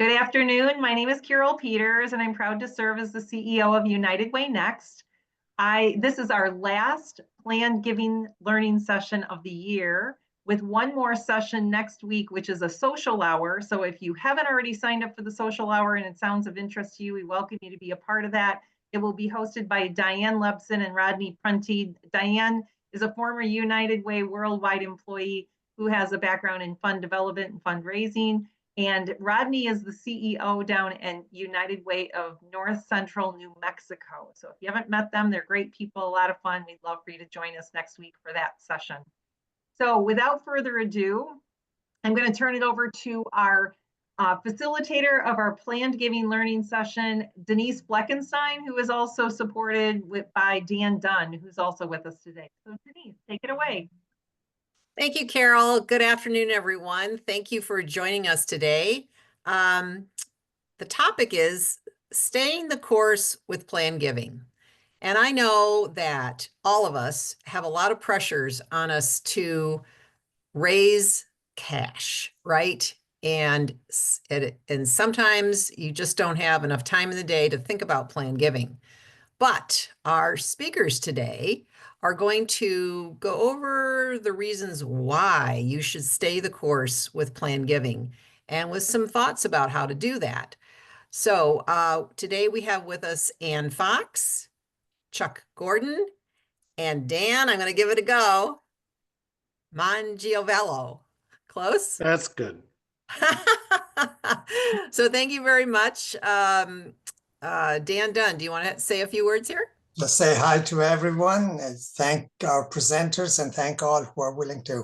Good afternoon. My name is Carol Peters, and I'm proud to serve as the CEO of United Way Next. This is our last planned giving learning session of the year, with one more session next week, which is a social hour. So if you haven't already signed up for the social hour and it sounds of interest to you, we welcome you to be a part of that. It will be hosted by Diane Lebson and Rodney Prunty. Diane is a former United Way worldwide employee who has a background in fund development and fundraising. And Rodney is the CEO down in United Way of North Central New Mexico. So if you haven't met them, they're great people, a lot of fun. We'd love for you to join us next week for that session. So without further ado, I'm going to turn it over to our facilitator of our planned giving learning session, Denise Fleckenstein, who is also supported by Dan Dunn, who's also with us today. So Denise, take it away. Thank you, Carol. Good afternoon, everyone. Thank you for joining us today. The topic is staying the course with planned giving. And I know that all of us have a lot of pressures on us to raise cash, right? And sometimes you just don't have enough time in the day to think about planned giving. But our speakers today are going to go over the reasons why you should stay the course with planned giving and with some thoughts about how to do that. So today we have with us Ann Fox, Chuck Gordon, and Dan, I'm going to give it a go, Mangiavellano. Close? That's good. So thank you very much. Dan Dunn, do you want to say a few words here? Just say hi to everyone and thank our presenters and thank all who are willing to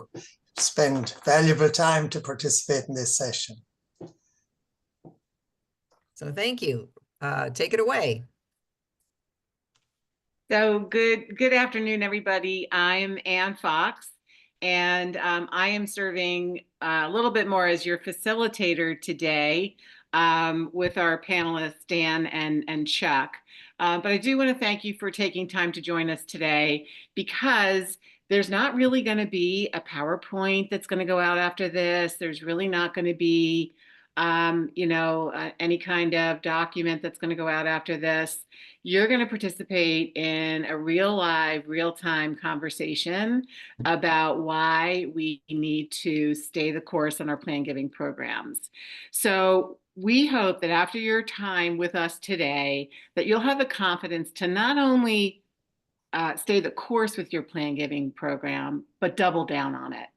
spend valuable time to participate in this session. So thank you. Take it away. So good afternoon, everybody. I'm Ann Fox, and I am serving a little bit more as your facilitator today with our panelists, Dan and Chuck. But I do want to thank you for taking time to join us today, because there's not really going to be a PowerPoint that's going to go out after this. There's really not going to be any kind of document that's going to go out after this. You're going to participate in a real live, real-time conversation about why we need to stay the course on our planned giving programs. So we hope that after your time with us today, that you'll have the confidence to not only stay the course with your planned giving program, but double down on it.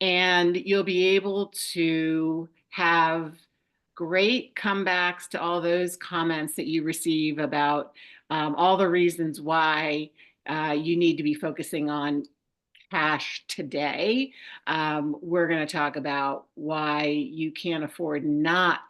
And you'll be able to have great comebacks to all those comments that you receive about all the reasons why you need to be focusing on cash today. We're going to talk about why you can't afford not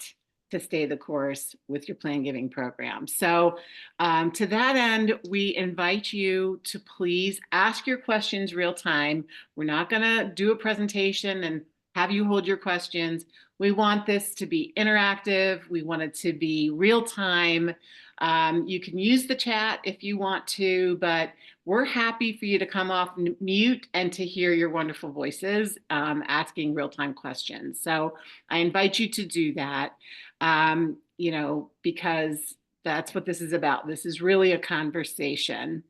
to stay the course with your planned giving program. So to that end, we invite you to please ask your questions real time. We're not going to do a presentation and have you hold your questions. We want this to be interactive. We want it to be real time. You can use the chat if you want to, but we're happy for you to come off mute and to hear your wonderful voices asking real-time questions. So I invite you to do that, because that's what this is about. This is really a conversation.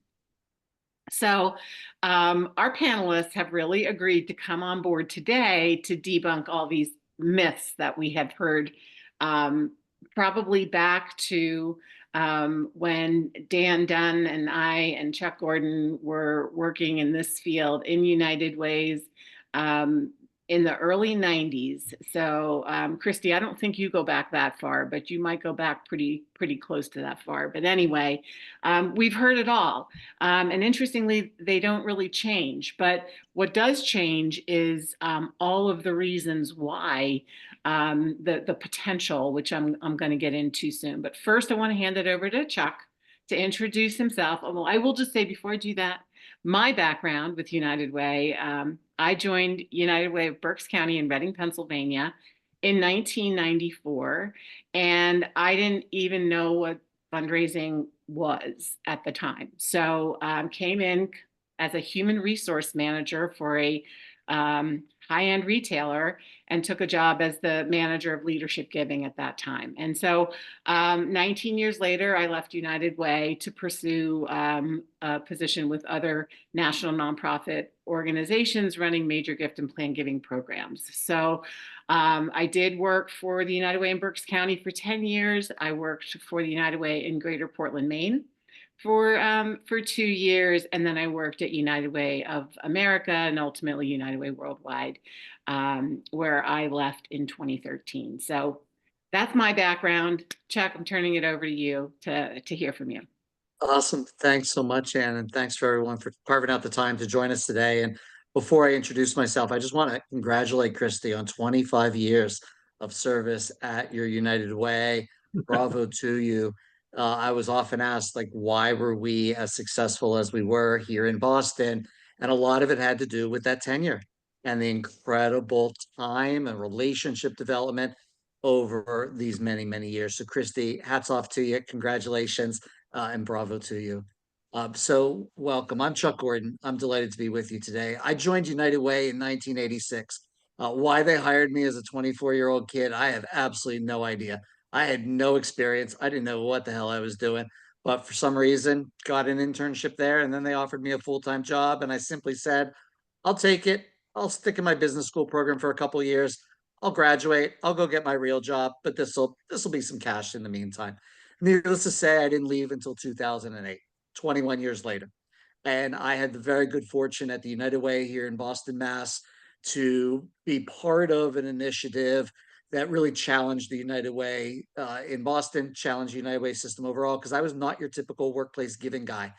So our panelists have really agreed to come on board today to debunk all these myths that we have heard probably back to when Dan Dunn and I and Chuck Gordon were working in this field in United Ways in the early 90s. So Christy, I don't think you go back that far, but you might go back pretty close to that far. But anyway, we've heard it all. And interestingly, they don't really change. But what does change is all of the reasons why, the potential, which I'm going to get into soon. But first, I want to hand it over to Chuck to introduce himself. Well, I will just say before I do that, my background with United Way, I joined United Way of Berks County in Reading, Pennsylvania in 1994. And I didn't even know what fundraising was at the time. So came in as a human resource manager for a high-end retailer and took a job as the manager of leadership giving at that time. And so 19 years later, I left United Way to pursue a position with other national nonprofit organizations running major gift and plan giving programs. So I did work for the United Way in Berks County for 10 years. I worked for the United Way in Greater Portland, Maine for 2 years, and then I worked at United Way of America and ultimately United Way Worldwide, where I left in 2013. So that's my background. Chuck, I'm turning it over to you to hear from you. Awesome. Thanks so much, Ann, and thanks for everyone for carving out the time to join us today. And before I introduce myself, I just want to congratulate Christy on 25 years of service at your United Way. Bravo to you. I was often asked, like, why were we as successful as we were here in Boston? And a lot of it had to do with that tenure and the incredible time and relationship development over these many, many years. So, Christy, hats off to you. Congratulations. And bravo to you. So welcome. I'm Chuck Gordon. I'm delighted to be with you today. I joined United Way in 1986. Why they hired me as a 24-year-old kid, I have absolutely no idea. I had no experience. I didn't know what the hell I was doing, but for some reason, got an internship there, and then they offered me a full-time job, and I simply said, "I'll take it. I'll stick in my business school program for a couple of years. I'll graduate. I'll go get my real job, but this will be some cash in the meantime." Needless to say, I didn't leave until 2008, 21 years later. And I had the very good fortune at the United Way here in Boston, Mass, to be part of an initiative that really challenged the United Way in Boston, challenged the United Way system overall, because I was not your typical workplace giving guy.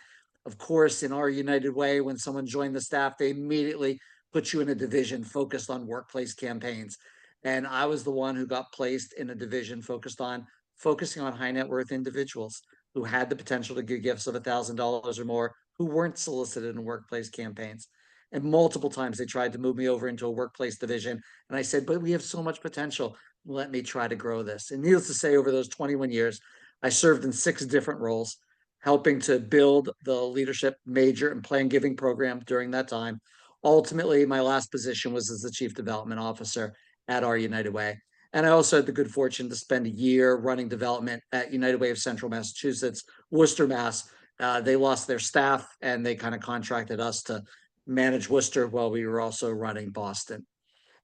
Of course, in our United Way, when someone joined the staff, they immediately put you in a division focused on workplace campaigns. And I was the one who got placed in a division focusing on high net worth individuals who had the potential to give gifts of $1,000 or more, who weren't solicited in workplace campaigns. And multiple times they tried to move me over into a workplace division. And I said, but we have so much potential. Let me try to grow this. And needless to say, over those 21 years, I served in 6 different roles, helping to build the leadership major and plan giving program during that time. Ultimately, my last position was as the Chief Development Officer at our United Way. And I also had the good fortune to spend a year running development at United Way of Central Massachusetts, Worcester, Mass. They lost their staff and they kind of contracted us to manage Worcester while we were also running Boston.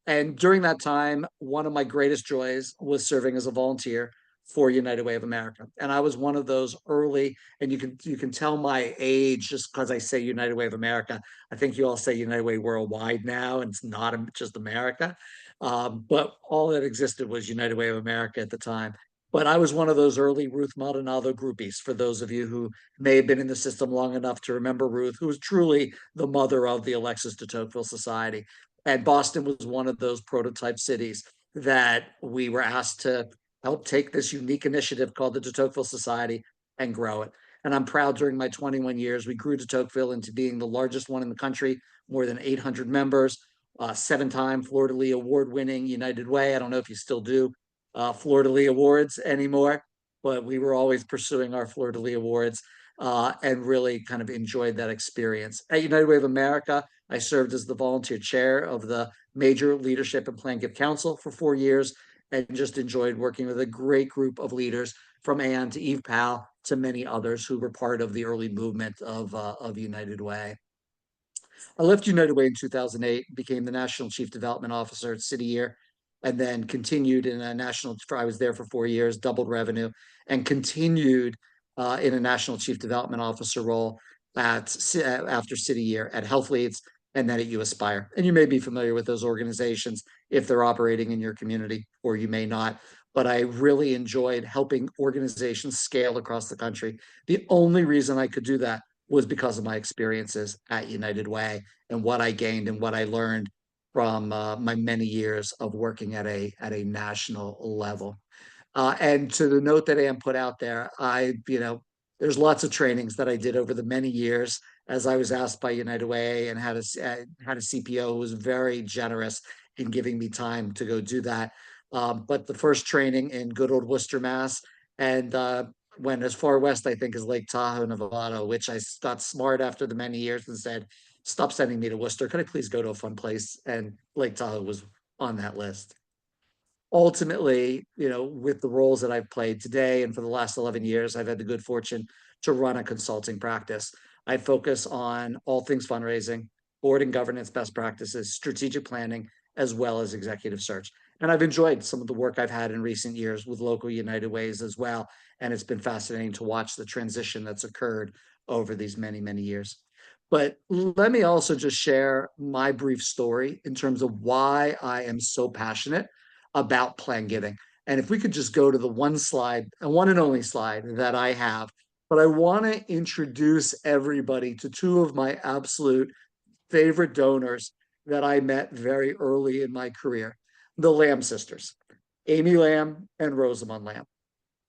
And during that time, one of my greatest joys was serving as a volunteer for United Way of America. And I was one of those early, and you can tell my age just because I say United Way of America. I think you all say United Way Worldwide now, and it's not just America. But all that existed was United Way of America at the time. But I was one of those early Ruth Maldonado groupies, for those of you who may have been in the system long enough to remember Ruth, who was truly the mother of the Alexis de Tocqueville Society. And Boston was one of those prototype cities that we were asked to help take this unique initiative called the de Tocqueville Society and grow it. And I'm proud during my 21 years, we grew de Tocqueville into being the largest one in the country, more than 800 members, 7-time Fleur-de-Lis award-winning United Way. I don't know if you still do Fleur-de-Lis awards anymore, but we were always pursuing our Fleur-de-Lis awards and really kind of enjoyed that experience. At United Way of America, I served as the volunteer chair of the Major Leadership and Plan Give Council for 4 years and just enjoyed working with a great group of leaders from Ann to Eve Powell to many others who were part of the early movement of United Way. I left United Way in 2008, became the National Chief Development Officer at City Year, and then continued in a national, I was there for 4 years, doubled revenue, and continued in a National Chief Development Officer role after City Year at Health Leads and then at You Aspire. And you may be familiar with those organizations if they're operating in your community, or you may not. But I really enjoyed helping organizations scale across the country. The only reason I could do that was because of my experiences at United Way and what I gained and what I learned from my many years of working at a national level. And to the note that Ann put out there, there's lots of trainings that I did over the many years as I was asked by United Way and had a CPO who was very generous in giving me time to go do that. But the first training in good old Worcester, Mass, and went as far west, I think, as Lake Tahoe, Nevada, which I got smart after the many years and said, stop sending me to Worcester. Could I please go to a fun place? And Lake Tahoe was on that list. Ultimately, with the roles that I've played today and for the last 11 years, I've had the good fortune to run a consulting practice. I focus on all things fundraising, board and governance best practices, strategic planning, as well as executive search. And I've enjoyed some of the work I've had in recent years with local United Ways as well. And it's been fascinating to watch the transition that's occurred over these many, many years. But let me also just share my brief story in terms of why I am so passionate about plan giving. And if we could just go to the one slide, and one and only slide that I have, but I want to introduce everybody to two of my absolute favorite donors that I met very early in my career, the Lamb sisters, Amy Lamb and Rosamund Lamb.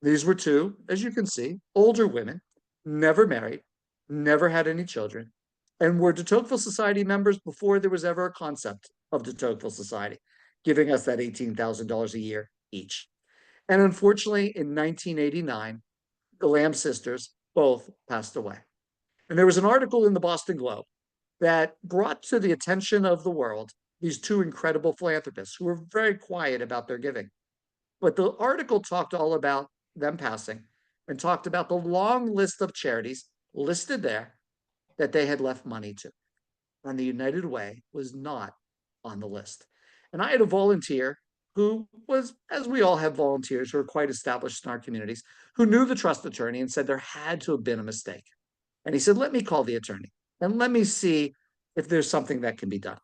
These were two, as you can see, older women, never married, never had any children, and were de Tocqueville Society members before there was ever a concept of de Tocqueville Society, giving us that $18,000 a year each. And unfortunately, in 1989, the Lamb sisters both passed away. And there was an article in the Boston Globe that brought to the attention of the world these two incredible philanthropists who were very quiet about their giving. But the article talked all about them passing and talked about the long list of charities listed there that they had left money to. And the United Way was not on the list. And I had a volunteer who was, as we all have volunteers who are quite established in our communities, who knew the trust attorney and said there had to have been a mistake. And he said, let me call the attorney and let me see if there's something that can be done.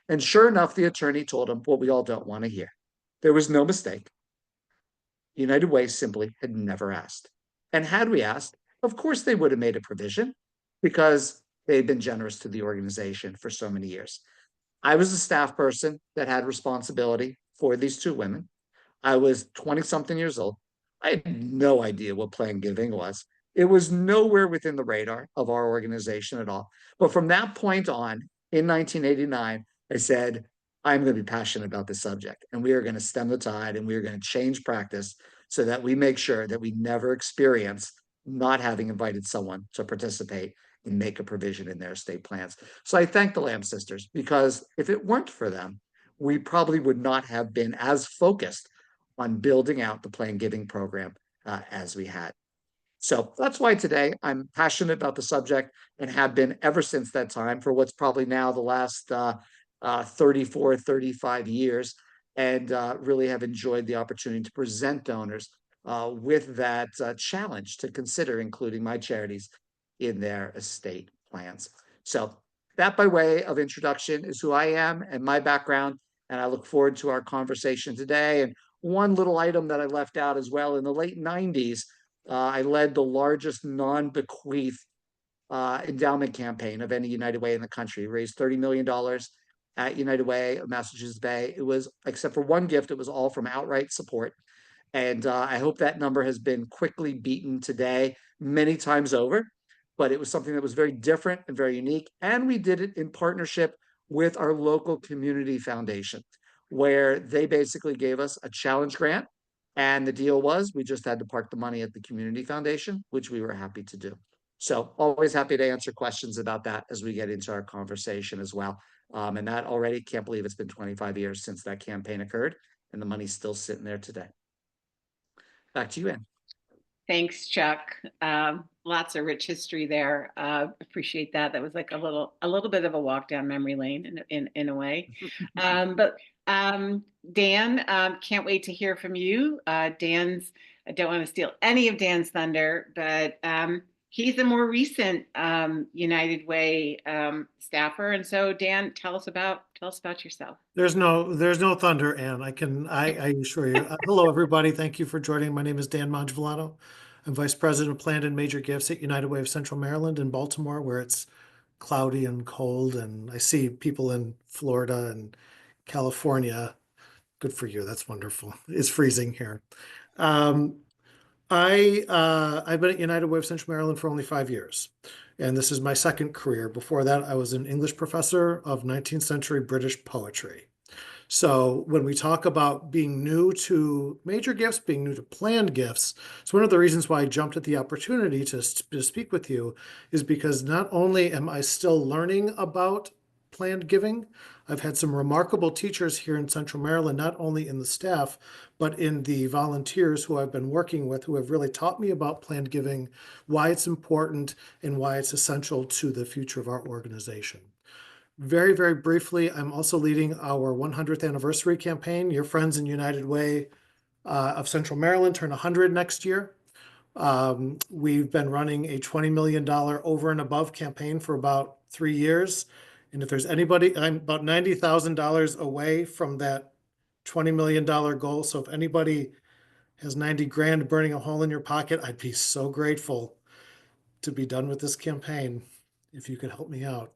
And sure enough, the attorney told him what we all don't want to hear. There was no mistake. United Way simply had never asked. And had we asked, of course they would have made a provision because they'd been generous to the organization for so many years. I was a staff person that had responsibility for these two women. I was 20-something years old. I had no idea what plan giving was. It was nowhere within the radar of our organization at all. But from that point on, in 1989, I said, I'm going to be passionate about this subject, and we are going to stem the tide, and we are going to change practice so that we make sure that we never experience not having invited someone to participate and make a provision in their estate plans. So I thank the Lamb sisters, because if it weren't for them, we probably would not have been as focused on building out the plan giving program as we had. So that's why today I'm passionate about the subject and have been ever since that time for what's probably now the last 34, 35 years, and really have enjoyed the opportunity to present donors with that challenge to consider including my charities in their estate plans. So that, by way of introduction, is who I am and my background, and I look forward to our conversation today. And one little item that I left out as well, in the late 90s, I led the largest non-bequeath endowment campaign of any United Way in the country. Raised $30 million at United Way of Massachusetts Bay. It was, except for one gift, it was all from outright support. And I hope that number has been quickly beaten today many times over. But it was something that was very different and very unique. And we did it in partnership with our local community foundation, where they basically gave us a challenge grant. And the deal was we just had to park the money at the community foundation, which we were happy to do. So always happy to answer questions about that as we get into our conversation as well. And that already, can't believe it's been 25 years since that campaign occurred, and the money's still sitting there today. Back to you, Ann. Thanks, Chuck. Lots of rich history there. Appreciate that. That was like a little bit of a walk down memory lane in a way. But Dan, can't wait to hear from you. I don't want to steal any of Dan's thunder, but he's a more recent United Way staffer. And so, Dan, tell us about yourself. There's no thunder, Ann. I assure you. Hello, everybody. Thank you for joining. My name is Dan Mangiavellano. I'm Vice President of Planned and Major Gifts at United Way of Central Maryland in Baltimore, where it's cloudy and cold. And I see people in Florida and California. Good for you. That's wonderful. It's freezing here. I've been at United Way of Central Maryland for only 5 years, and this is my second career. Before that, I was an English professor of 19th century British poetry. So when we talk about being new to major gifts, being new to planned gifts, it's one of the reasons why I jumped at the opportunity to speak with you, is because not only am I still learning about planned giving, I've had some remarkable teachers here in Central Maryland, not only in the staff, but in the volunteers who I've been working with, who have really taught me about planned giving, why it's important, and why it's essential to the future of our organization. Very, very briefly, I'm also leading our 100th anniversary campaign. Your friends in United Way of Central Maryland turn 100 next year. We've been running a $20 million over and above campaign for about 3 years. And if there's anybody, I'm about $90,000 away from that $20 million goal. So if anybody has 90 grand burning a hole in your pocket, I'd be so grateful to be done with this campaign if you could help me out.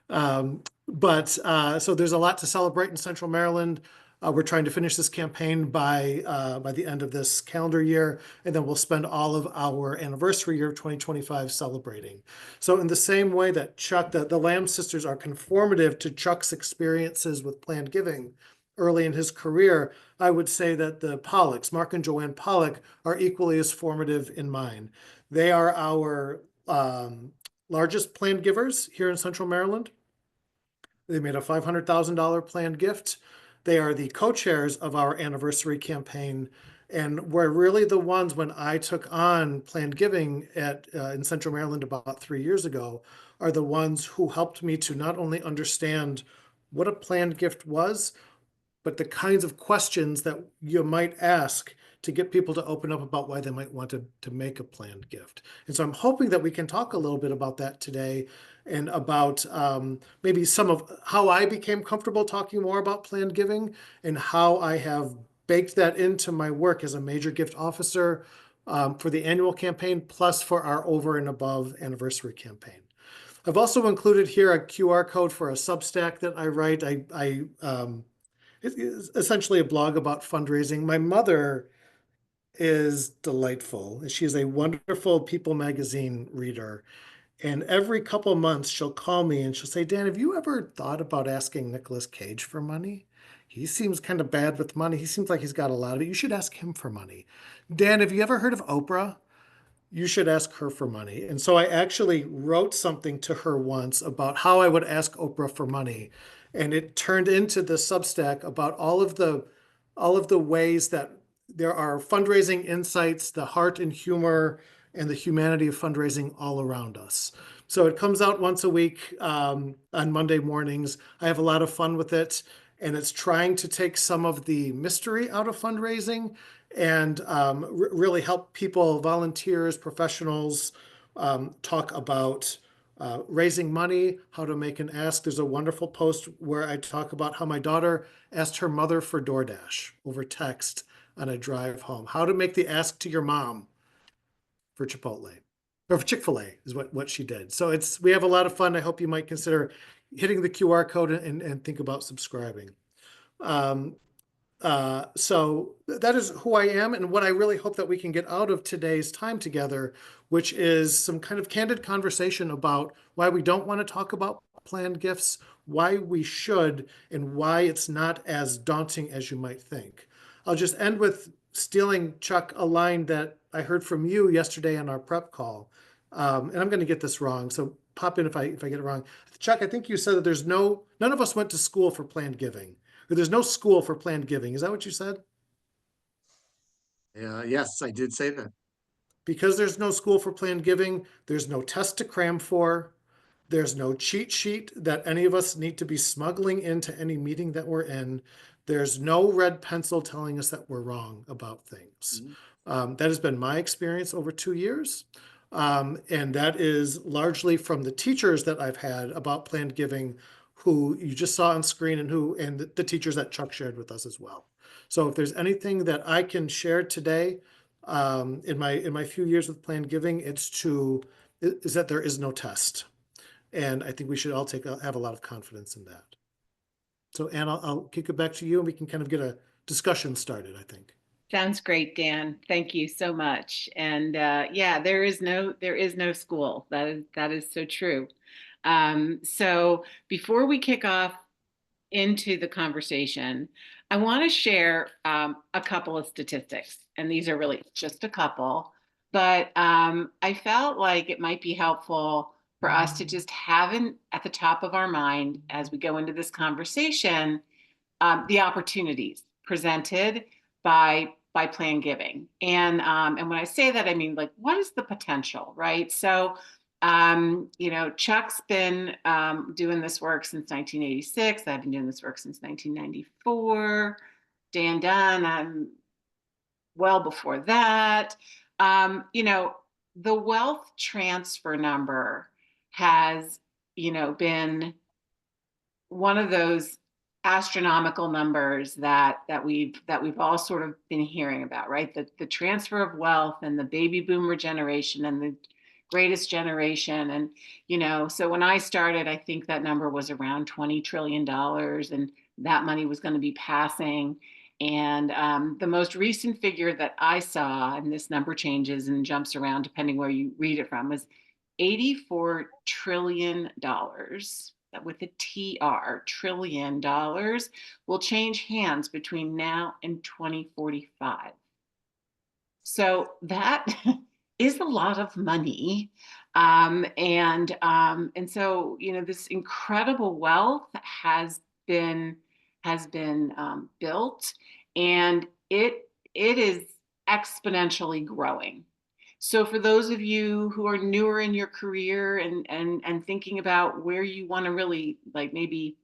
So there's a lot to celebrate in Central Maryland. We're trying to finish this campaign by the end of this calendar year, and then we'll spend all of our anniversary year of 2025 celebrating. So in the same way that Chuck, the Lamb sisters are conformative to Chuck's experiences with planned giving early in his career, I would say that the Pollocks, Mark and Joanne Pollock, are equally as formative in mine. They are our largest planned givers here in Central Maryland. They made a $500,000 planned gift. They are the co-chairs of our anniversary campaign, and were really the ones when I took on planned giving in Central Maryland about 3 years ago, are the ones who helped me to not only understand what a planned gift was, but the kinds of questions that you might ask to get people to open up about why they might want to make a planned gift. And so I'm hoping that we can talk a little bit about that today, and about maybe some of how I became comfortable talking more about planned giving, and how I have baked that into my work as a major gift officer for the annual campaign, plus for our over and above anniversary campaign. I've also included here a QR code for a Substack that I write. It is essentially a blog about fundraising. My mother is delightful. She is a wonderful People magazine reader. And every couple of months, she'll call me and she'll say, Dan, have you ever thought about asking Nicolas Cage for money? He seems kind of bad with money. He seems like he's got a lot of it. You should ask him for money. Dan, have you ever heard of Oprah? You should ask her for money. And so I actually wrote something to her once about how I would ask Oprah for money. And it turned into the Substack about all of the ways that there are fundraising insights, the heart and humor and the humanity of fundraising all around us. So it comes out once a week on Monday mornings. I have a lot of fun with it. And it's trying to take some of the mystery out of fundraising, and really help people, volunteers, professionals, talk about raising money, how to make an ask. There's a wonderful post where I talk about how my daughter asked her mother for DoorDash over text on a drive home. How to make the ask to your mom for Chipotle, or for Chick-fil-A is what she did. So we have a lot of fun. I hope you might consider hitting the QR code and think about subscribing. So that is who I am, and what I really hope that we can get out of today's time together, which is some kind of candid conversation about why we don't want to talk about planned gifts, why we should, and why it's not as daunting as you might think. I'll just end with stealing, Chuck, a line that I heard from you yesterday on our prep call. And I'm going to get this wrong, so pop in if I get it wrong. Chuck, I think you said that none of us went to school for planned giving. There's no school for planned giving. Is that what you said? Yes, I did say that. Because there's no school for planned giving, there's no test to cram for. There's no cheat sheet that any of us need to be smuggling into any meeting that we're in. There's no red pencil telling us that we're wrong about things. That has been my experience over 2 years. And that is largely from the teachers that I've had about planned giving, who you just saw on screen, and the teachers that Chuck shared with us as well. So if there's anything that I can share today in my few years with planned giving, is that there is no test. And I think we should all have a lot of confidence in that. So Anne, I'll kick it back to you, and we can kind of get a discussion started, I think. Sounds great, Dan. Thank you so much. And yeah, there is no school. That is so true. So before we kick off into the conversation, I want to share a couple of statistics, and these are really just a couple, but I felt like it might be helpful for us to just have at the top of our mind as we go into this conversation, the opportunities presented by plan giving. And when I say that, I mean, like, what is the potential, right? So, Chuck's been doing this work since 1986. I've been doing this work since 1994. Dan Dunn, I'm well before that. The wealth transfer number has, been one of those astronomical numbers that we've all sort of been hearing about, right? The transfer of wealth and the baby boomer generation and the greatest generation. And so when I started, I think that number was around $20 trillion, and that money was going to be passing. And the most recent figure that I saw, and this number changes and jumps around depending where you read it from, was $84 trillion, with a TR, trillion dollars, will change hands between now and 2045. So that is a lot of money. And so, this incredible wealth has been built, and it is exponentially growing. So for those of you who are newer in your career and thinking about where you want to really, like, maybe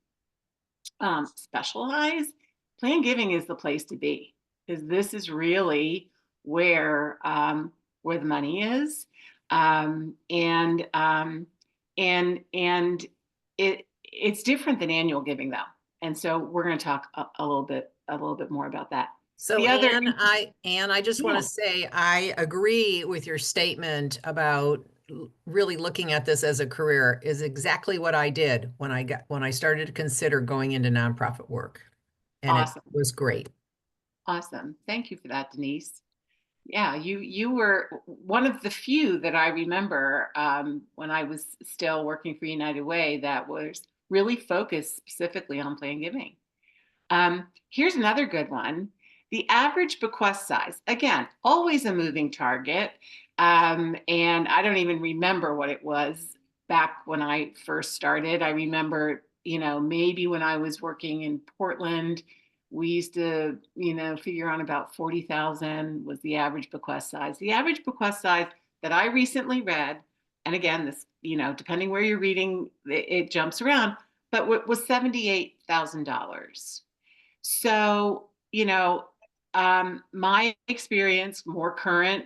specialize, plan giving is the place to be, because this is really where the money is, and it's different than annual giving, though, and so we're going to talk a little bit more about that. So Anne, I just want to say, I agree with your statement about really looking at this as a career. Is exactly what I did when I started to consider going into nonprofit work. And awesome. It was great. Awesome. Thank you for that, Denise. Yeah, you were one of the few that I remember when I was still working for United Way that was really focused specifically on plan giving. Here's another good one. The average bequest size, again, always a moving target. And I don't even remember what it was back when I first started. I remember, maybe when I was working in Portland, we used to, figure on about 40,000 was the average bequest size. The average bequest size that I recently read, and again, this, depending where you're reading, it jumps around, but was $78,000. So, my experience, more current,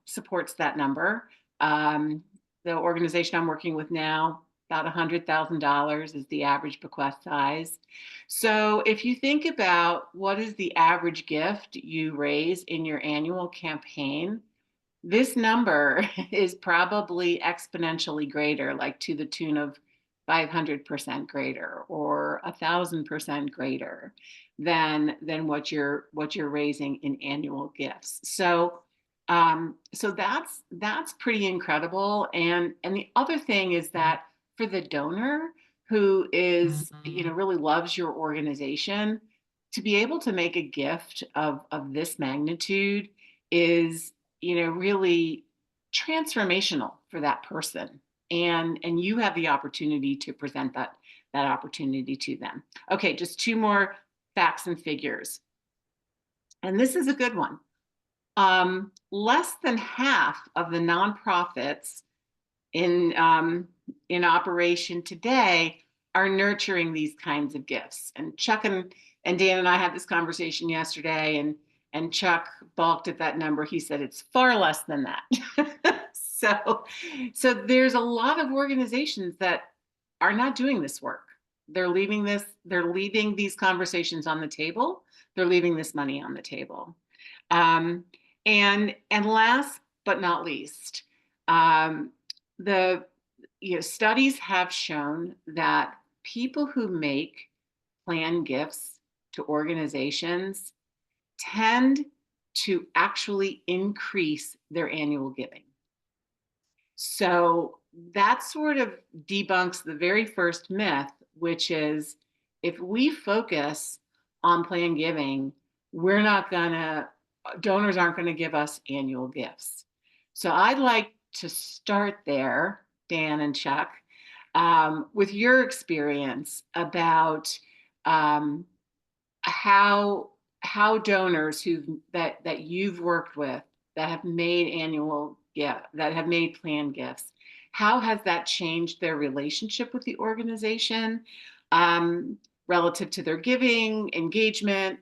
supports that number. The organization I'm working with now, about $100,000 is the average bequest size. So if you think about what is the average gift you raise in your annual campaign, this number is probably exponentially greater, like to the tune of 500% greater or 1,000% greater than what you're raising in annual gifts. So that's pretty incredible. And the other thing is that for the donor who is, really loves your organization, to be able to make a gift of this magnitude is, really transformational for that person. And you have the opportunity to present that opportunity to them. Okay, just two more facts and figures. And this is a good one. Less than half of the nonprofits in operation today are nurturing these kinds of gifts. And Chuck and Dan and I had this conversation yesterday, and Chuck balked at that number. He said it's far less than that. So there's a lot of organizations that are not doing this work. They're leaving these conversations on the table. They're leaving this money on the table. And last but not least, the studies have shown that people who make plan gifts to organizations tend to actually increase their annual giving. So that sort of debunks the very first myth, which is if we focus on plan giving, donors aren't gonna give us annual gifts. So I'd like to start there, Dan and Chuck, with your experience about how donors that you've worked with that have made planned gifts, how has that changed their relationship with the organization, relative to their giving, engagement,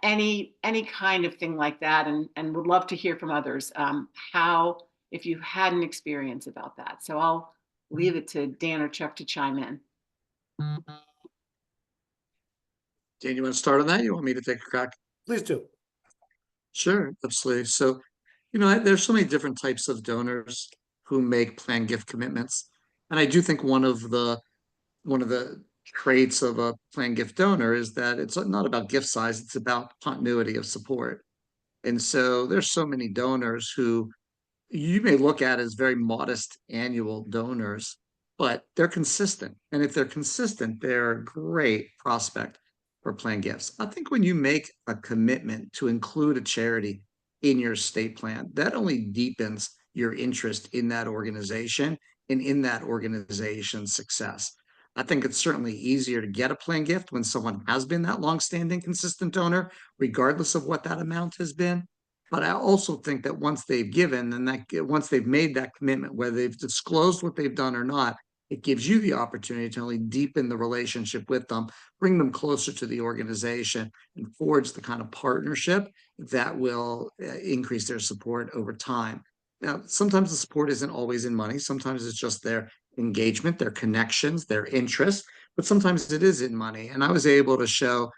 any kind of thing like that, and would love to hear from others, how, if you've had an experience about that. So I'll leave it to Dan or Chuck to chime in. Dan, you want to start on that? You want me to take a crack? Please do. Sure, absolutely. So, there's so many different types of donors who make planned gift commitments. And I do think one of the traits of a planned gift donor is that it's not about gift size, it's about continuity of support. And so there's so many donors who you may look at as very modest annual donors, but they're consistent. And if they're consistent, they're a great prospect for planned gifts. I think when you make a commitment to include a charity in your estate plan, that only deepens your interest in that organization and in that organization's success. I think it's certainly easier to get a planned gift when someone has been that longstanding, consistent donor, regardless of what that amount has been. But I also think that once they've given and once they've made that commitment, whether they've disclosed what they've done or not, it gives you the opportunity to only deepen the relationship with them, bring them closer to the organization, and forge the kind of partnership that will increase their support over time. Now, sometimes the support isn't always in money. Sometimes it's just their engagement, their connections, their interests, but sometimes it is in money. And I was able to show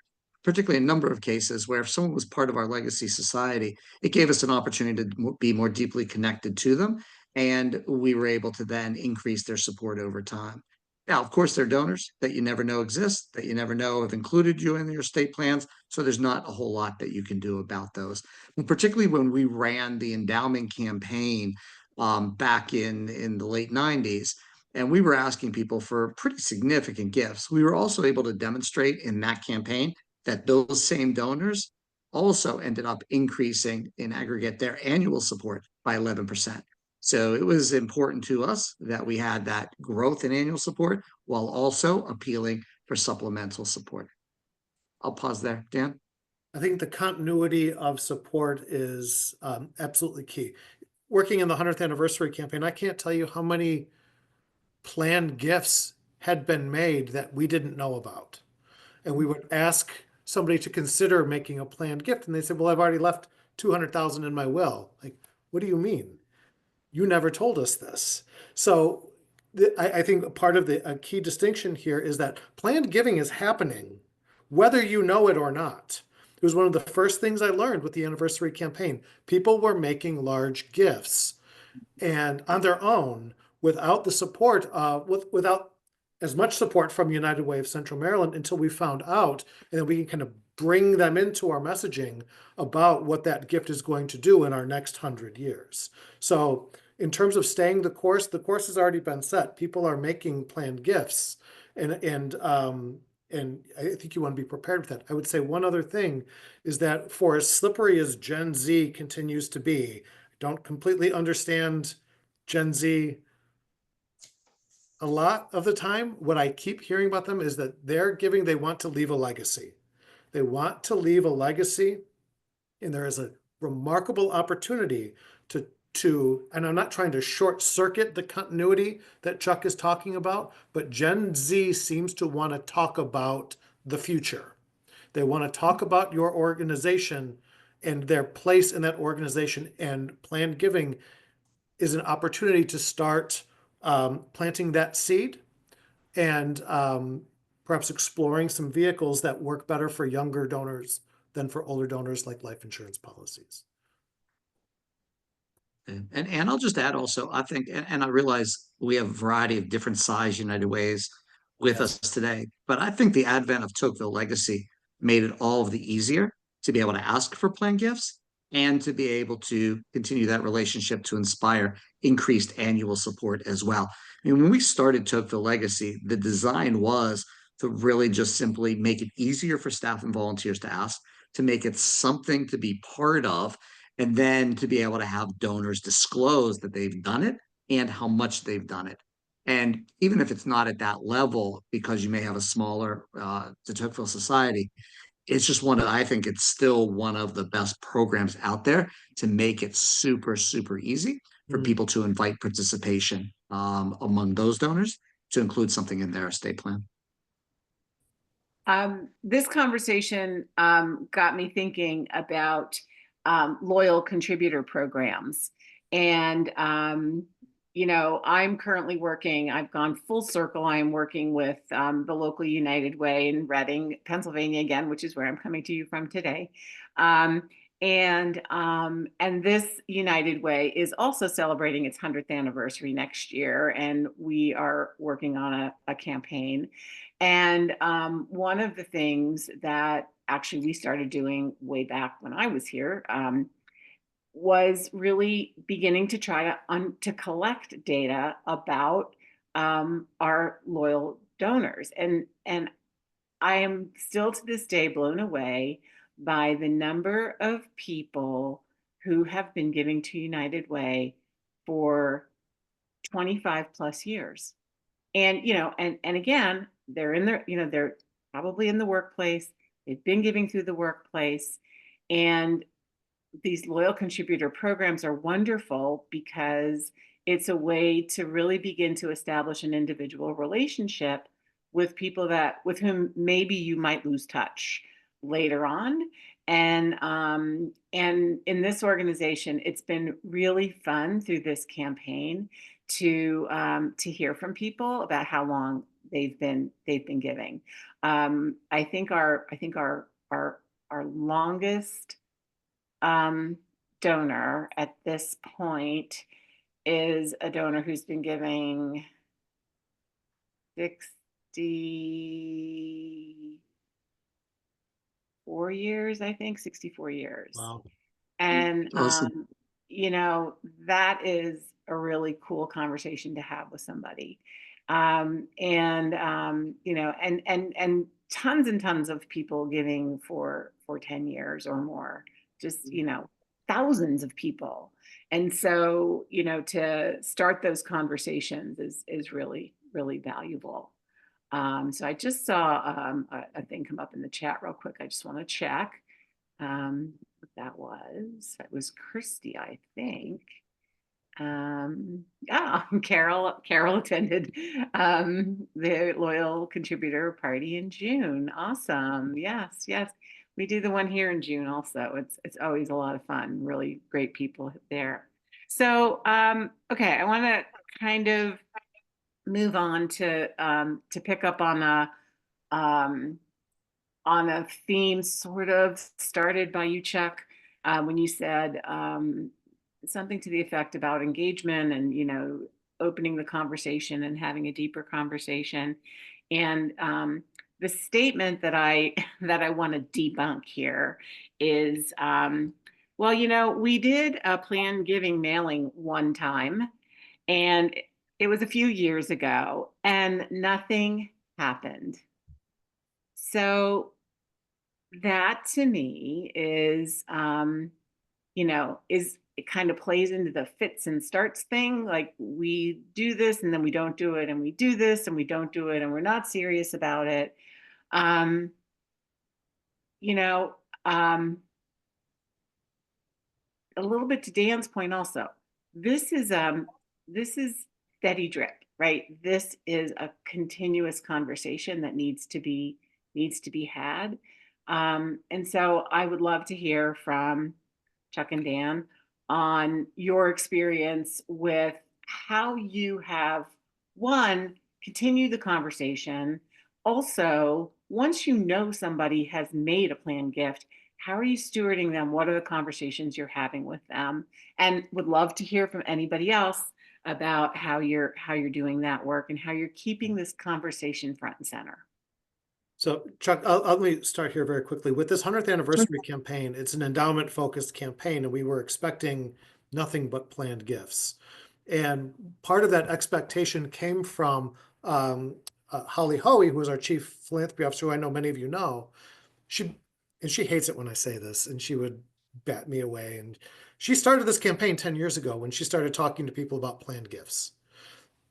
particularly a number of cases where if someone was part of our legacy society, it gave us an opportunity to be more deeply connected to them. And we were able to then increase their support over time. Now, of course, there are donors that you never know exist, that you never know have included you in your estate plans. So there's not a whole lot that you can do about those. And particularly when we ran the endowment campaign back in the late 90s, and we were asking people for pretty significant gifts. We were also able to demonstrate in that campaign that those same donors also ended up increasing in aggregate their annual support by 11%. So it was important to us that we had that growth in annual support while also appealing for supplemental support. I'll pause there. Dan? I think the continuity of support is absolutely key. Working in the 100th anniversary campaign, I can't tell you how many planned gifts had been made that we didn't know about. And we would ask somebody to consider making a planned gift. And they said, well, I've already left 200,000 in my will. Like, what do you mean? You never told us this. So I think part of a key distinction here is that planned giving is happening, whether you know it or not. It was one of the first things I learned with the anniversary campaign. People were making large gifts and on their own without the support, without as much support from United Way of Central Maryland until we found out, and then we can kind of bring them into our messaging about what that gift is going to do in our next 100 years. So in terms of staying the course has already been set. People are making planned gifts, and I think you want to be prepared with that. I would say one other thing is that for as slippery as Gen Z continues to be, I don't completely understand Gen Z. A lot of the time, what I keep hearing about them is that they're giving, they want to leave a legacy. They want to leave a legacy, and there is a remarkable opportunity to, and I'm not trying to short circuit the continuity that Chuck is talking about, but Gen Z seems to want to talk about the future. They want to talk about your organization and their place in that organization, and planned giving is an opportunity to start planting that seed and perhaps exploring some vehicles that work better for younger donors than for older donors, like life insurance policies. And I'll just add also, I think, and I realize we have a variety of different size United Ways with us today, but I think the advent of Tocqueville Legacy made it all of the easier to be able to ask for planned gifts and to be able to continue that relationship to inspire increased annual support as well. I mean, when we started Tocqueville Legacy, the design was to really just simply make it easier for staff and volunteers to ask, to make it something to be part of, and then to be able to have donors disclose that they've done it and how much they've done it. And even if it's not at that level, because you may have a smaller de Tocqueville society, it's just I think it's still one of the best programs out there to make it super, super easy for people to invite participation among those donors to include something in their estate plan. This conversation got me thinking about loyal contributor programs. And, you know, I'm currently working, I've gone full circle. I'm working with the local United Way in Reading, Pennsylvania again, which is where I'm coming to you from today. And this United Way is also celebrating its 100th anniversary next year. And we are working on a campaign. And one of the things that actually we started doing way back when I was here was really beginning to try to collect data about our loyal donors. And I am still to this day blown away by the number of people who have been giving to United Way for 25 plus years. And, you know, and again, they're in their, you know, they're probably in the workplace. They've been giving through the workplace. And these loyal contributor programs are wonderful because it's a way to really begin to establish an individual relationship with people with whom maybe you might lose touch later on. And in this organization, it's been really fun through this campaign to hear from people about how long they've been giving. I think our longest donor at this point is a donor who's been giving 64 years, I think, 64 years. Wow. And, Awesome. you know, that is a really cool conversation to have with somebody. You know, and tons and tons of people giving for 10 years or more, just, you know, thousands of people. And so, you know, to start those conversations is really, really valuable. So I just saw a thing come up in the chat real quick. I just want to check what that was. That was Christy, I think. Carol attended the loyal contributor party in June. Awesome. Yes. We do the one here in June also. It's always a lot of fun. Really great people there. So okay, I want to kind of move on to pick up on a theme sort of started by you, Chuck, when you said something to the effect about engagement and, you know, opening the conversation and having a deeper conversation. And the statement that I want to debunk here is, well, you know, we did a planned giving mailing one time, and it was a few years ago, and nothing happened. So that to me is, you know, it kind of plays into the fits and starts thing. Like, we do this and then we don't do it, and we do this and we don't do it, and we're not serious about it. You know, a little bit to Dan's point also, this is steady drip, right? This is a continuous conversation that needs to be had. And so I would love to hear from Chuck and Dan on your experience with how you have, one, continued the conversation. Also, once you know somebody has made a planned gift, how are you stewarding them? What are the conversations you're having with them? And would love to hear from anybody else about how you're doing that work and how you're keeping this conversation front and center. So Chuck, let me start here very quickly. With this 100th anniversary campaign, it's an endowment focused campaign, and we were expecting nothing but planned gifts. And part of that expectation came from Holly Hoey, who is our chief philanthropy officer, who I know many of you know, she hates it when I say this, and she would bat me away. And she started this campaign 10 years ago when she started talking to people about planned gifts.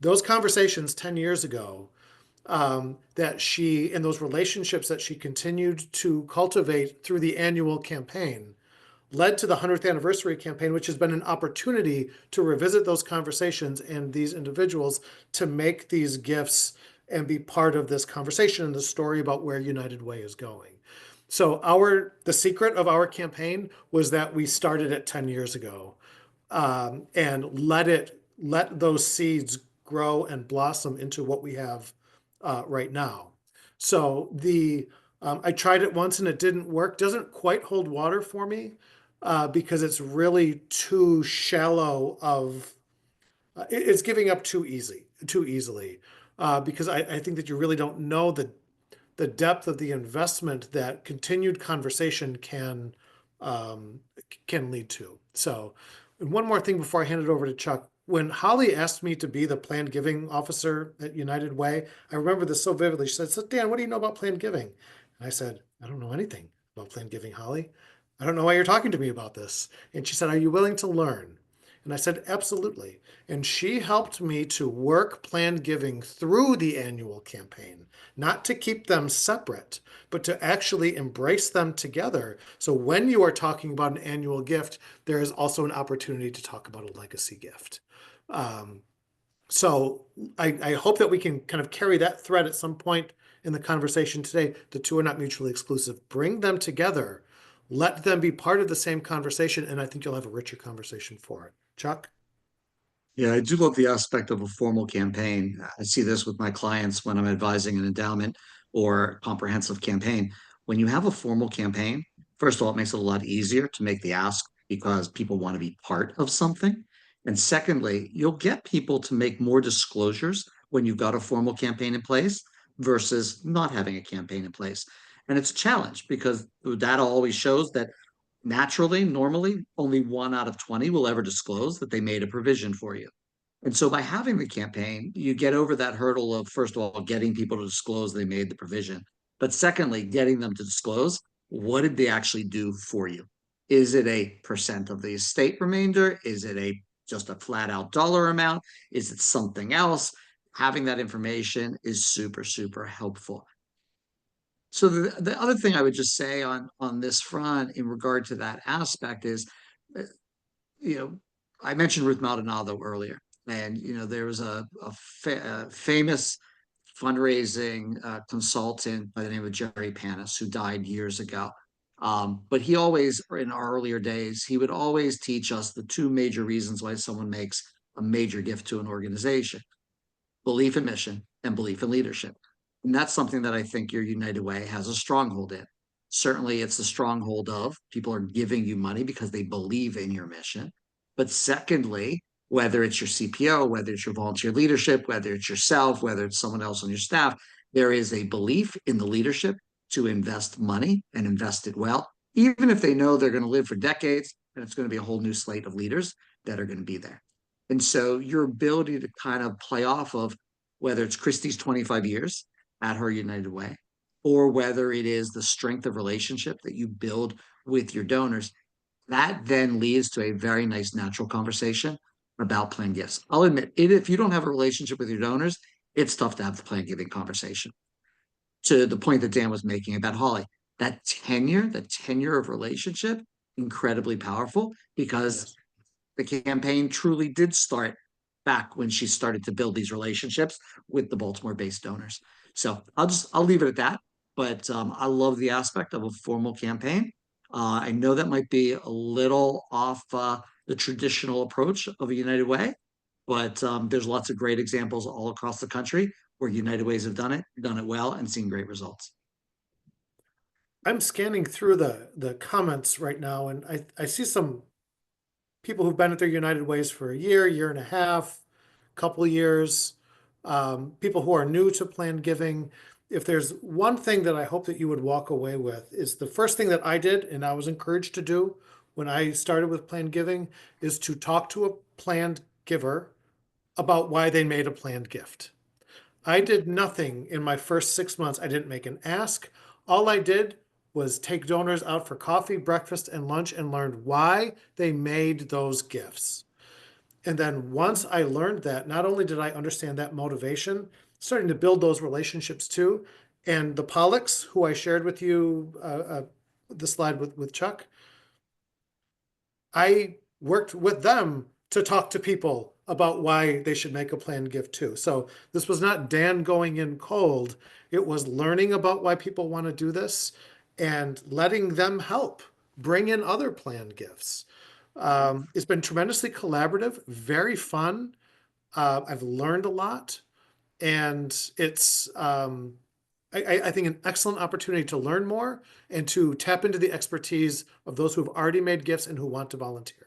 Those conversations 10 years ago, that she, in those relationships that she continued to cultivate through the annual campaign, led to the 100th anniversary campaign, which has been an opportunity to revisit those conversations and these individuals to make these gifts and be part of this conversation and the story about where United Way is going. So the secret of our campaign was that we started it 10 years ago, and let those seeds grow and blossom into what we have right now. So I tried it once and it didn't work. Doesn't quite hold water for me because it's really too shallow it's giving up too easily. Because I think that you really don't know the depth of the investment that continued conversation can lead to. So, and one more thing before I hand it over to Chuck. When Holly asked me to be the planned giving officer at United Way, I remember this so vividly. She said, "So Dan, what do you know about planned giving?" And I said, "I don't know anything about planned giving, Holly. I don't know why you're talking to me about this." And she said, "Are you willing to learn?" And I said, "Absolutely." And she helped me to work planned giving through the annual campaign, not to keep them separate, but to actually embrace them together. So when you are talking about an annual gift, there is also an opportunity to talk about a legacy gift. So I hope that we can kind of carry that thread at some point in the conversation today. The two are not mutually exclusive. Bring them together. Let them be part of the same conversation, and I think you'll have a richer conversation for it. Chuck? Yeah, I do love the aspect of a formal campaign. I see this with my clients when I'm advising an endowment or comprehensive campaign. When you have a formal campaign, first of all, it makes it a lot easier to make the ask because people want to be part of something. And secondly, you'll get people to make more disclosures when you've got a formal campaign in place versus not having a campaign in place. And it's a challenge because the data always shows that naturally, normally, only 1 out of 20 will ever disclose that they made a provision for you. And so by having the campaign, you get over that hurdle of, first of all, getting people to disclose they made the provision. But secondly, getting them to disclose what did they actually do for you? Is it a percent of the estate remainder? Is it just a flat out dollar amount? Is it something else? Having that information is super, super helpful. So the other thing I would just say on this front in regard to that aspect is, uh, you know, I mentioned Ruth Maldonado earlier, and there was a famous fundraising consultant by the name of Jerry Panis who died years ago. But he always, in our earlier days, he would always teach us the two major reasons why someone makes a major gift to an organization: belief in mission and belief in leadership. And that's something that I think your United Way has a stronghold in. Certainly, it's a stronghold of people are giving you money because they believe in your mission. But secondly, whether it's your CPO, whether it's your volunteer leadership, whether it's yourself, whether it's someone else on your staff, there is a belief in the leadership to invest money and invest it well, even if they know they're going to live for decades and it's going to be a whole new slate of leaders that are going to be there. And so your ability to kind of play off of whether it's Christie's 25 years at her United Way, or whether it is the strength of relationship that you build with your donors, that then leads to a very nice natural conversation about planned gifts. I'll admit, if you don't have a relationship with your donors, it's tough to have the planned giving conversation. To the point that Dan was making about Holly, that tenure of relationship, incredibly powerful because the campaign truly did start back when she started to build these relationships with the Baltimore-based donors. So I'll leave it at that. But I love the aspect of a formal campaign. I know that might be a little off the traditional approach of a United Way, but there's lots of great examples all across the country where United Ways have done it well, and seen great results. I'm scanning through the comments right now, and I see some people who've been at their United Ways for a year and a half, couple years, people who are new to planned giving. If there's one thing that I hope that you would walk away with, is the first thing that I did and I was encouraged to do when I started with planned giving, is to talk to a planned giver about why they made a planned gift. I did nothing in my first 6 months. I didn't make an ask. All I did was take donors out for coffee, breakfast, and lunch and learned why they made those gifts. And then once I learned that, not only did I understand that motivation, starting to build those relationships too. And the Pollocks, who I shared with you the slide with Chuck, I worked with them to talk to people about why they should make a planned gift too. So this was not Dan going in cold. It was learning about why people want to do this and letting them help bring in other planned gifts. It's been tremendously collaborative, very fun. I've learned a lot, and it's I think an excellent opportunity to learn more and to tap into the expertise of those who have already made gifts and who want to volunteer.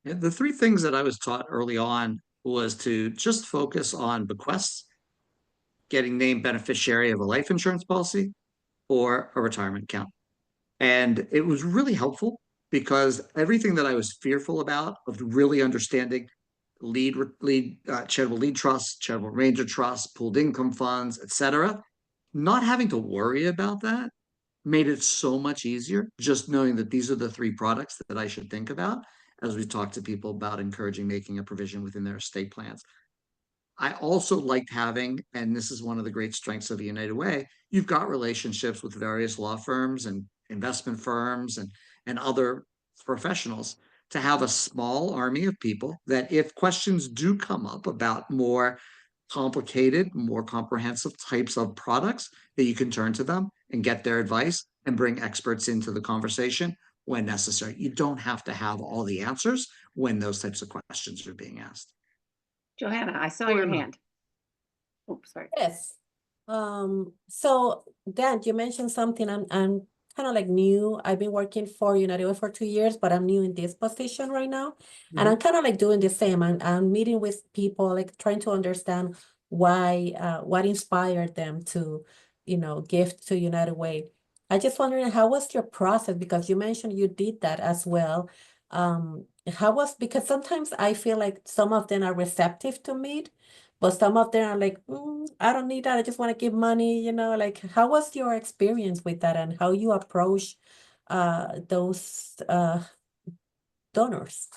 And the three things that I was taught early on was to just focus on bequests, getting named beneficiary of a life insurance policy, or a retirement account. And it was really helpful because everything that I was fearful about of really understanding charitable lead trusts, charitable remainder trusts, pooled income funds, etc., not having to worry about that made it so much easier just knowing that these are the three products that I should think about as we talk to people about encouraging making a provision within their estate plans. I also liked having, and this is one of the great strengths of the United Way, you've got relationships with various law firms and investment firms and other professionals to have a small army of people that if questions do come up about more complicated, more comprehensive types of products, that you can turn to them and get their advice and bring experts into the conversation when necessary. You don't have to have all the answers when those types of questions are being asked. Johanna, I saw your Johanna. hand. Oh, sorry. Yes. So Dan, you mentioned something. I'm kind of like new. I've been working for United Way for 2 years, but I'm new in this position right now. And I'm kind of like doing the same. I'm meeting with people, like trying to understand why, what inspired them to, gift to United Way. I just wondering, how was your process? Because you mentioned you did that as well. Because sometimes I feel like some of them are receptive to meet, but some of them are like, I don't need that. I just want to give money, like how was your experience with that and how you approach those donors?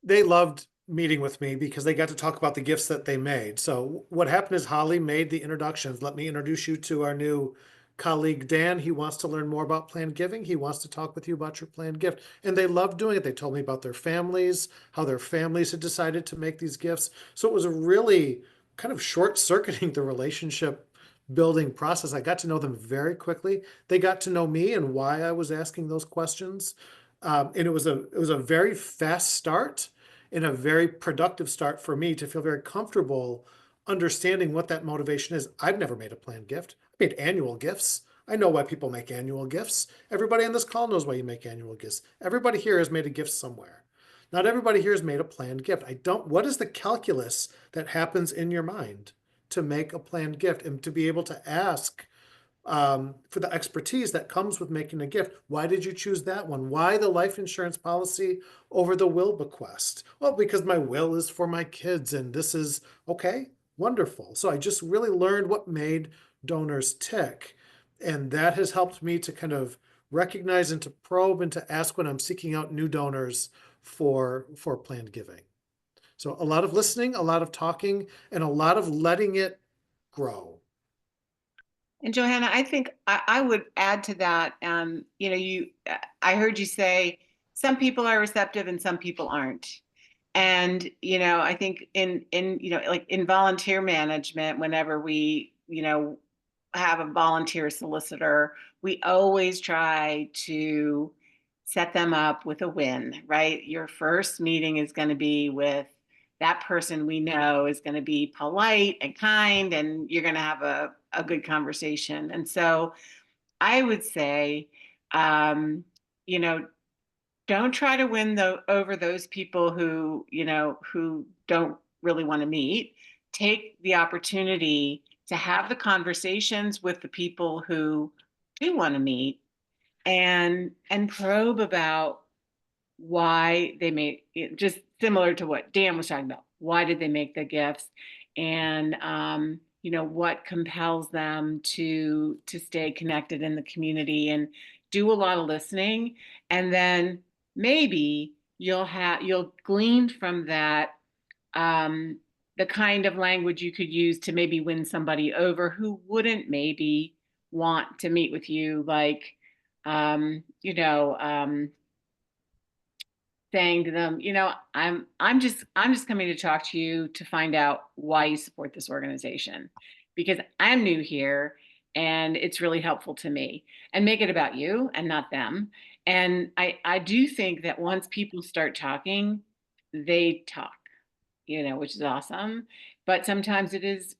They loved meeting with me because they got to talk about the gifts that they made. So what happened is Holly made the introductions. Let me introduce you to our new colleague, Dan. He wants to learn more about planned giving. He wants to talk with you about your planned gift. And they loved doing it. They told me about their families, how their families had decided to make these gifts. So it was a really kind of short-circuiting the relationship building process. I got to know them very quickly. They got to know me and why I was asking those questions. And it was a very fast start and a very productive start for me to feel very comfortable understanding what that motivation is. I've never made a planned gift. I made annual gifts. I know why people make annual gifts. Everybody on this call knows why you make annual gifts. Everybody here has made a gift somewhere. Not everybody here has made a planned gift. What is the calculus that happens in your mind to make a planned gift and to be able to ask for the expertise that comes with making a gift? Why did you choose that one? Why the life insurance policy over the will bequest? Well, because my will is for my kids and this is okay, wonderful. So I just really learned what made donors tick. And that has helped me to kind of recognize and to probe and to ask when I'm seeking out new donors for planned giving. So a lot of listening, a lot of talking, and a lot of letting it grow. And Johanna, I think I would add to that. I heard you say some people are receptive and some people aren't. And, I think like in volunteer management, whenever we, have a volunteer solicitor, we always try to set them up with a win, right? Your first meeting is going to be with that person we know is going to be polite and kind, and you're going to have a good conversation. And so I would say, don't try to win over those people who don't really want to meet. Take the opportunity to have the conversations with the people who do want to meet and probe about why they made it, just similar to what Dan was talking about. Why did they make the gifts? and what compels them to stay connected in the community, and do a lot of listening. And then maybe you'll glean from that the kind of language you could use to maybe win somebody over who wouldn't maybe want to meet with you, like saying to them, I'm just coming to talk to you to find out why you support this organization, because I'm new here and it's really helpful to me, and make it about you and not them. And I do think that once people start talking, they talk, which is awesome. But sometimes it's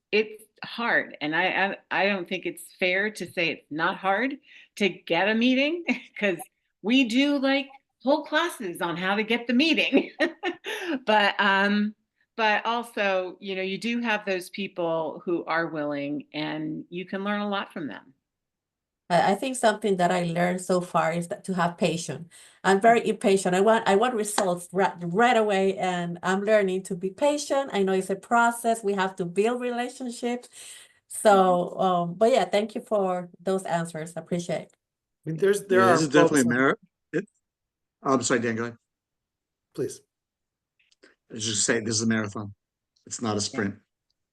hard. And I don't think it's fair to say it's not hard to get a meeting, because we do like whole classes on how to get the meeting. But also, you do have those people who are willing, and you can learn a lot from them. I think something that I learned so far is that to have patience. I'm very impatient. I want results right away, and I'm learning to be patient. I know it's a process. We have to build relationships. So, but yeah, thank you for those answers. I appreciate it. I mean, Yeah, there are this is definitely folks, a merit. I'm sorry, Dan, go ahead. please. I was just saying, this is a marathon. It's not a sprint.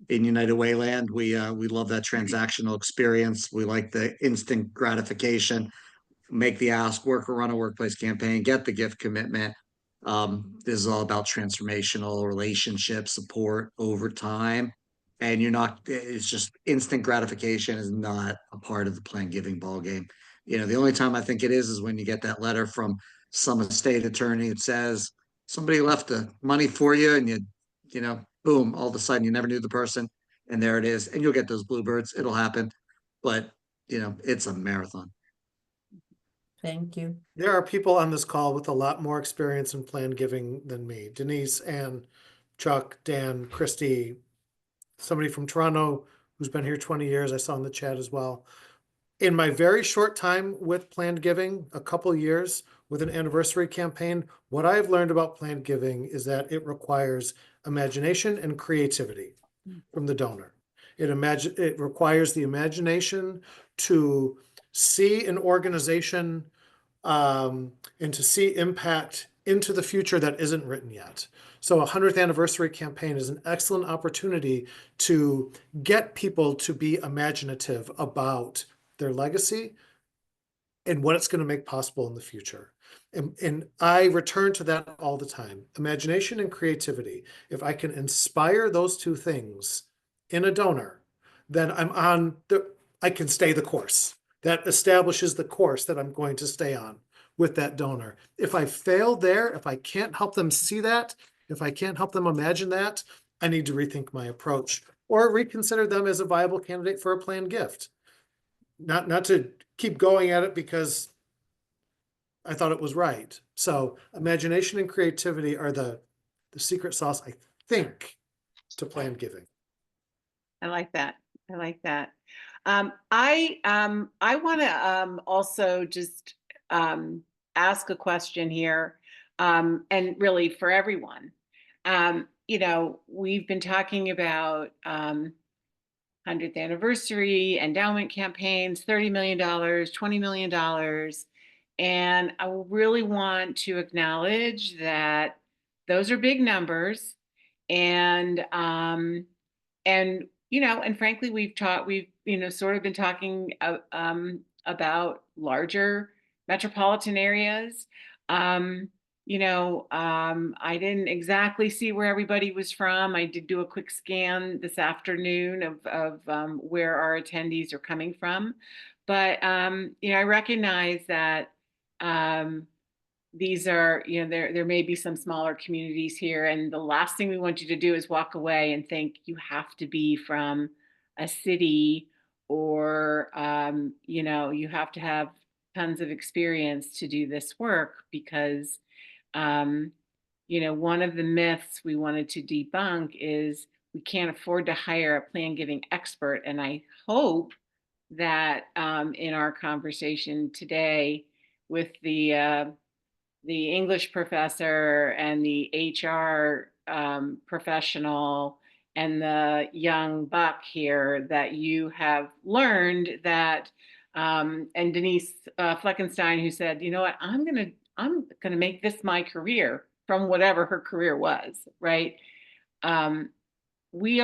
In United Way land, we love that transactional experience. We like the instant gratification. Make the ask, run a workplace campaign, get the gift commitment. This is all about transformational relationship support over time. And it's just instant gratification is not a part of the plan giving ball game. The only time I think it is when you get that letter from some estate attorney that says somebody left the money for you, and boom, all of a sudden you never knew the person, and there it is. And you'll get those bluebirds. It'll happen. But it's a marathon. Thank you. There are people on this call with a lot more experience in plan giving than me. Denise, Ann, Chuck, Dan, Christy, somebody from Toronto who's been here 20 years, I saw in the chat as well. In my very short time with planned giving, a couple years with an anniversary campaign, what I've learned about planned giving is that it requires imagination and creativity from the donor. It requires the imagination to see an organization and to see impact into the future that isn't written yet. So a 100th anniversary campaign is an excellent opportunity to get people to be imaginative about their legacy and what it's going to make possible in the future. And I return to that all the time. Imagination and creativity. If I can inspire those two things in a donor, then I can stay the course. That establishes the course that I'm going to stay on with that donor. If I fail there, if I can't help them see that, if I can't help them imagine that, I need to rethink my approach or reconsider them as a viable candidate for a planned gift. Not to keep going at it because I thought it was right. So imagination and creativity are the secret sauce, I think, to planned giving. I like that. I like that. I want to also just ask a question here, and really for everyone. We've been talking about 100th anniversary, endowment campaigns, $30 million, $20 million. And I really want to acknowledge that those are big numbers. And frankly, we've sort of been talking about larger metropolitan areas. I didn't exactly see where everybody was from. I did do a quick scan this afternoon of where our attendees are coming from. But, I recognize that these are, there may be some smaller communities here, and the last thing we want you to do is walk away and think you have to be from a city, or, you have to have tons of experience to do this work, because one of the myths we wanted to debunk is we can't afford to hire a plan giving expert. And I hope that in our conversation today with the English professor and the HR professional and the young buck here that you have learned that, and Denise Fleckenstein, who said, you know what, I'm gonna make this my career from whatever her career was, right? We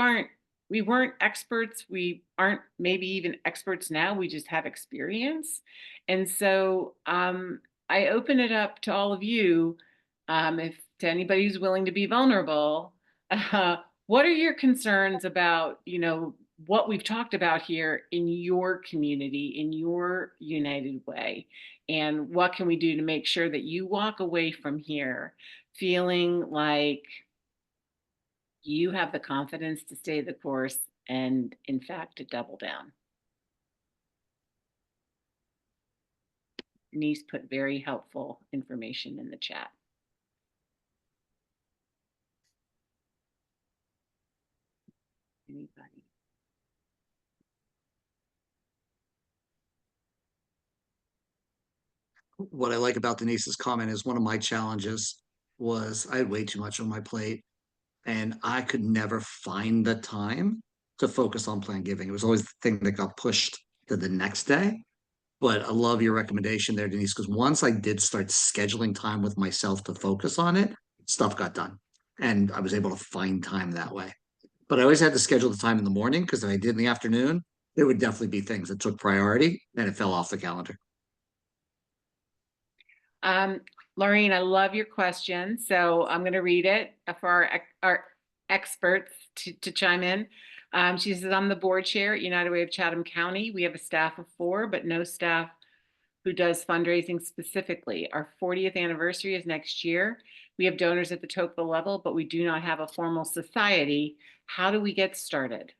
weren't experts. We aren't maybe even experts now. We just have experience. And so I open it up to all of you, if to anybody who's willing to be vulnerable. What are your concerns about, what we've talked about here in your community, in your United Way? And what can we do to make sure that you walk away from here feeling like you have the confidence to stay the course and, in fact, to double down? Denise put very helpful information in the chat. Anybody? What I like about Denise's comment is one of my challenges was I had way too much on my plate and I could never find the time to focus on plan giving. It was always the thing that got pushed to the next day. But I love your recommendation there, Denise, because once I did start scheduling time with myself to focus on it, stuff got done. And I was able to find time that way. But I always had to schedule the time in the morning because if I did in the afternoon, there would definitely be things that took priority and it fell off the calendar. Laureen, I love your question. So I'm going to read it for our experts to chime in. She says, I'm the board chair at United Way of Chatham County. We have a staff of 4, but no staff who does fundraising specifically. Our 40th anniversary is next year. We have donors at the Tocqueville level, but we do not have a formal society. How do we get started?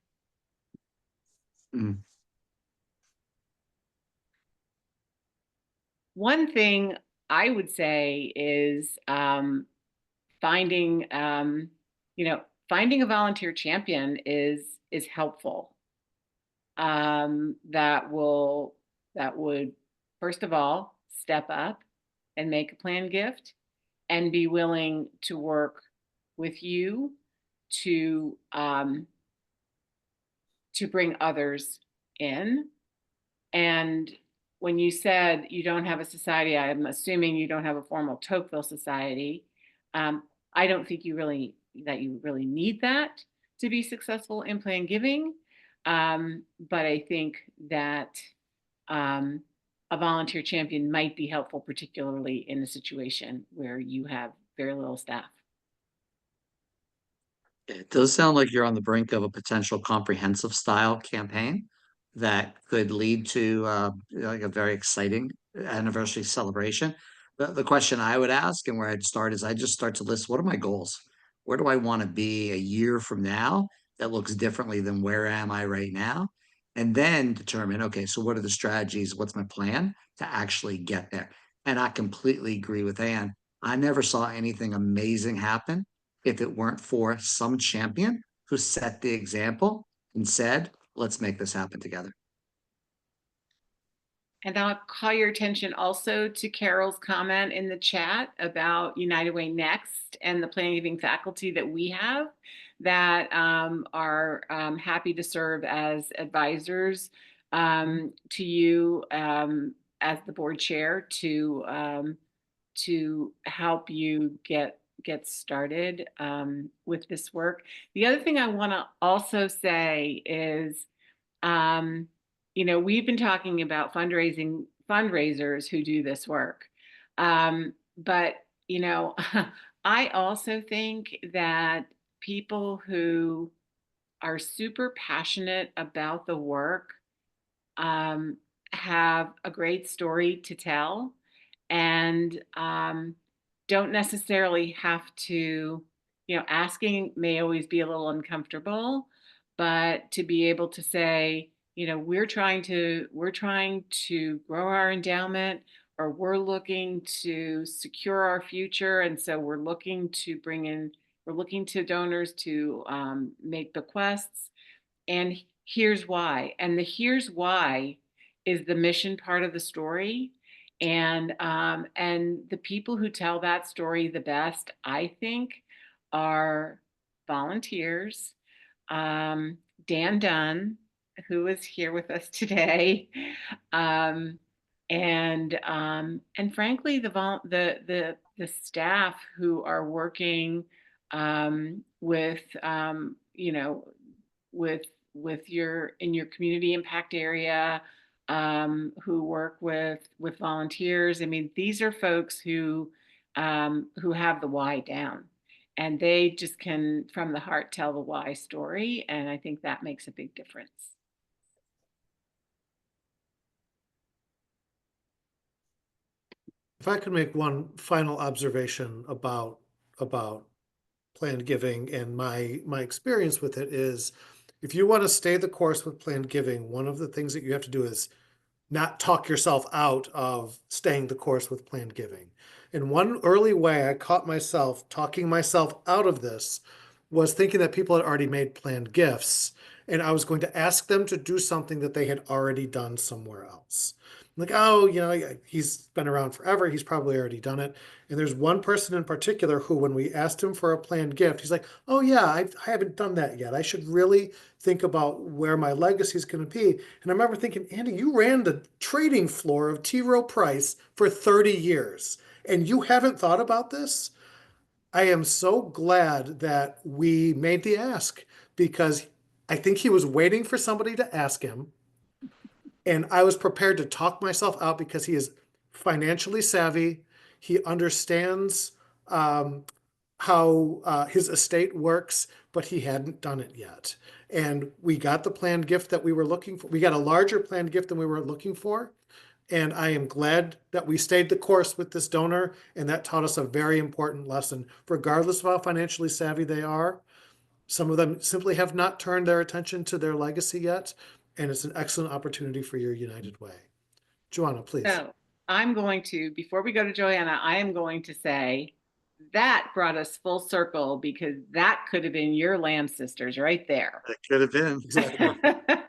One thing I would say is finding finding a volunteer champion is helpful. That would first of all step up and make a planned gift and be willing to work with you to bring others in. And when you said you don't have a society, I'm assuming you don't have a formal Tocqueville society. I don't think you really need that to be successful in plan giving. But I think that a volunteer champion might be helpful, particularly in a situation where you have very little staff. It does sound like you're on the brink of a potential comprehensive style campaign that could lead to like a very exciting anniversary celebration. The question I would ask and where I'd start is I just start to list what are my goals? Where do I want to be a year from now that looks differently than where am I right now? And then determine, okay, so what are the strategies? What's my plan to actually get there? And I completely agree with Anne. I never saw anything amazing happen if it weren't for some champion who set the example and said, let's make this happen together. And I'll call your attention also to Carol's comment in the chat about United Way Next and the plan giving faculty that we have that are happy to serve as advisors to you as the board chair to help you get started with this work. The other thing I want to also say is, we've been talking about fundraisers who do this work. But, I also think that people who are super passionate about the work have a great story to tell and don't necessarily have to, asking may always be a little uncomfortable, but to be able to say, we're trying to grow our endowment, or we're looking to secure our future. And so we're looking to donors to make bequests. And here's why. And the here's why is the mission part of the story. And the people who tell that story the best, I think, are volunteers Dan Dunn, who is here with us today, and frankly, the staff who are working with you know with your in your community impact area, who work with volunteers. I mean, these are folks who have the why down, and they just can from the heart tell the why story, and I think that makes a big difference. If I could make one final observation about planned giving and my experience with it is, if you want to stay the course with planned giving, one of the things that you have to do is not talk yourself out of staying the course with planned giving. And one early way I caught myself talking myself out of this was thinking that people had already made planned gifts, and I was going to ask them to do something that they had already done somewhere else. Like, oh, he's been around forever. He's probably already done it. And there's one person in particular who, when we asked him for a planned gift, he's like, oh, yeah, I haven't done that yet. I should really think about where my legacy is going to be. And I remember thinking, Andy, you ran the trading floor of T. Rowe Price for 30 years, and you haven't thought about this? I am so glad that we made the ask, because I think he was waiting for somebody to ask him. And I was prepared to talk myself out because he is financially savvy. He understands how his estate works, but he hadn't done it yet. And we got the planned gift that we were looking for. We got a larger planned gift than we were looking for. And I am glad that we stayed the course with this donor, and that taught us a very important lesson. Regardless of how financially savvy they are, some of them simply have not turned their attention to their legacy yet, and it's an excellent opportunity for your United Way. Joanna, please. So I'm going to, before we go to Joanna, I am going to say that brought us full circle, because that could have been your Lamb sisters right there. It could have been. Exactly.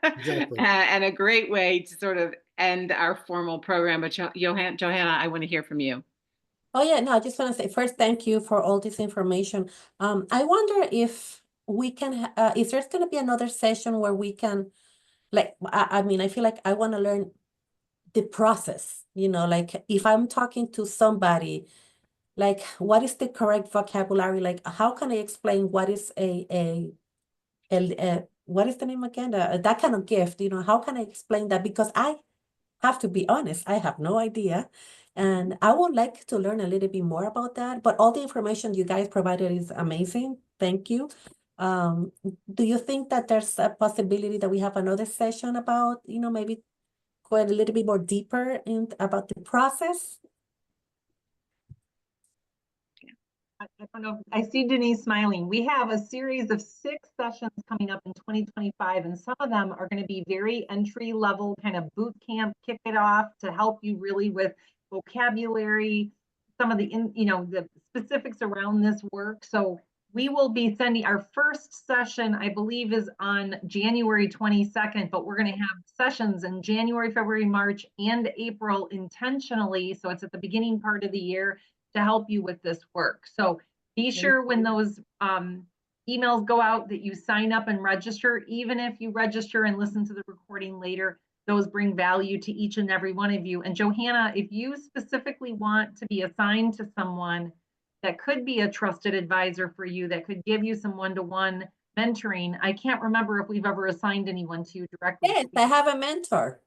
Exactly. And a great way to sort of end our formal program. But Johanna, I want to hear from you. Oh yeah, no, I just want to say first, thank you for all this information. I wonder if we can, if there's going to be another session where we can, like, I mean, I feel like I want to learn the process, like if I'm talking to somebody, like what is the correct vocabulary? Like, how can I explain what is what is the name again? That kind of gift, how can I explain that? Because I have to be honest, I have no idea. And I would like to learn a little bit more about that, but all the information you guys provided is amazing. Thank you. Do you think that there's a possibility that we have another session about, maybe going a little bit more deeper in about the process? I don't know. I see Denise smiling. We have a series of 6 sessions coming up in 2025, and some of them are going to be very entry level, kind of boot camp, kick it off to help you really with vocabulary, some of the, the specifics around this work. So we will be sending our first session, I believe, is on January 22nd, but we're going to have sessions in January, February, March, and April intentionally. So it's at the beginning part of the year to help you with this work. So be sure when those emails go out that you sign up and register. Even if you register and listen to the recording later, those bring value to each and every one of you. And Johanna, if you specifically want to be assigned to someone that could be a trusted advisor for you, that could give you some one-to-one mentoring, I can't remember if we've ever assigned anyone to you directly. Yes, I have a mentor.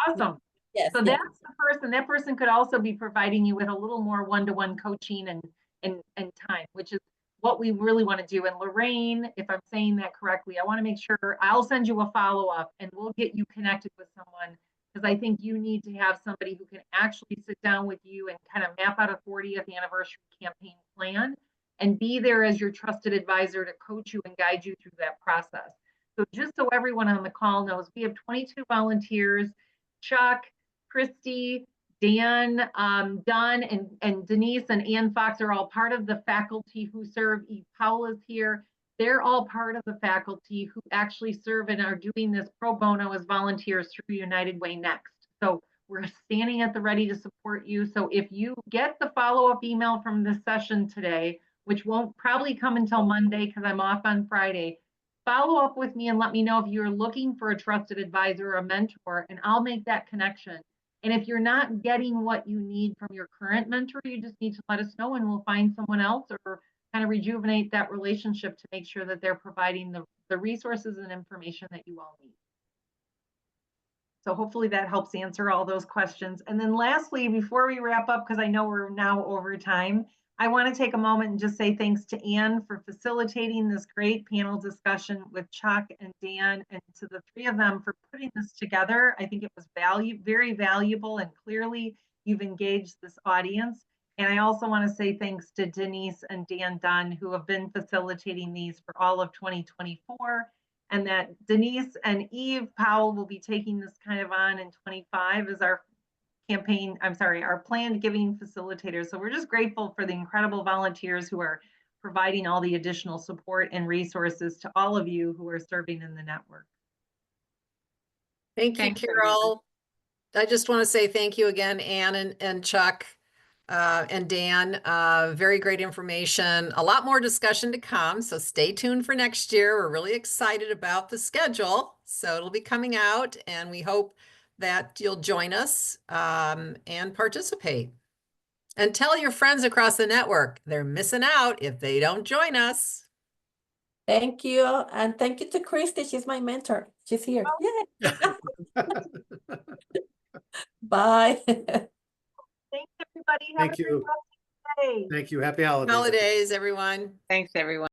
Awesome. Yes. So that's the person. That person could also be providing you with a little more one-to-one coaching and time, which is what we really want to do. And Lorraine, if I'm saying that correctly, I want to make sure I'll send you a follow-up and we'll get you connected with someone, because I think you need to have somebody who can actually sit down with you and kind of map out a 40th anniversary campaign plan and be there as your trusted advisor to coach you and guide you through that process. So just so everyone on the call knows, we have 22 volunteers. Chuck, Christy, Dan, Don, and Denise and Ann Fox are all part of the faculty who serve. Eve Powell is here. They're all part of the faculty who actually serve and are doing this pro bono as volunteers through United Way Next. So we're standing at the ready to support you. So if you get the follow-up email from this session today, which won't probably come until Monday because I'm off on Friday, follow up with me and let me know if you're looking for a trusted advisor or a mentor, and I'll make that connection. And if you're not getting what you need from your current mentor, you just need to let us know and we'll find someone else or kind of rejuvenate that relationship to make sure that they're providing the resources and information that you all need. So hopefully that helps answer all those questions. And then lastly, before we wrap up, because I know we're now over time, I want to take a moment and just say thanks to Anne for facilitating this great panel discussion with Chuck and Dan, and to the three of them for putting this together. I think it was very valuable, and clearly you've engaged this audience. And I also want to say thanks to Denise and Dan Dunn, who have been facilitating these for all of 2024. And that Denise and Eve Powell will be taking this kind of on in 25 as our our planned giving facilitators. So we're just grateful for the incredible volunteers who are providing all the additional support and resources to all of you who are serving in the network. Thank you, Thanks, everyone. Carol. I just want to say thank you again, Ann and Chuck and Dan. Very great information. A lot more discussion to come, so stay tuned for next year. We're really excited about the schedule, so it'll be coming out, and we hope that you'll join us and participate. And tell your friends across the network they're missing out if they don't join us. Thank you. And thank you to Christy. She's my mentor. She's here. Yay. Bye. Thanks, everybody. Have Thank a great you. rest of the day. Thank you. Happy holidays. Holidays, everyone. Thanks, everyone.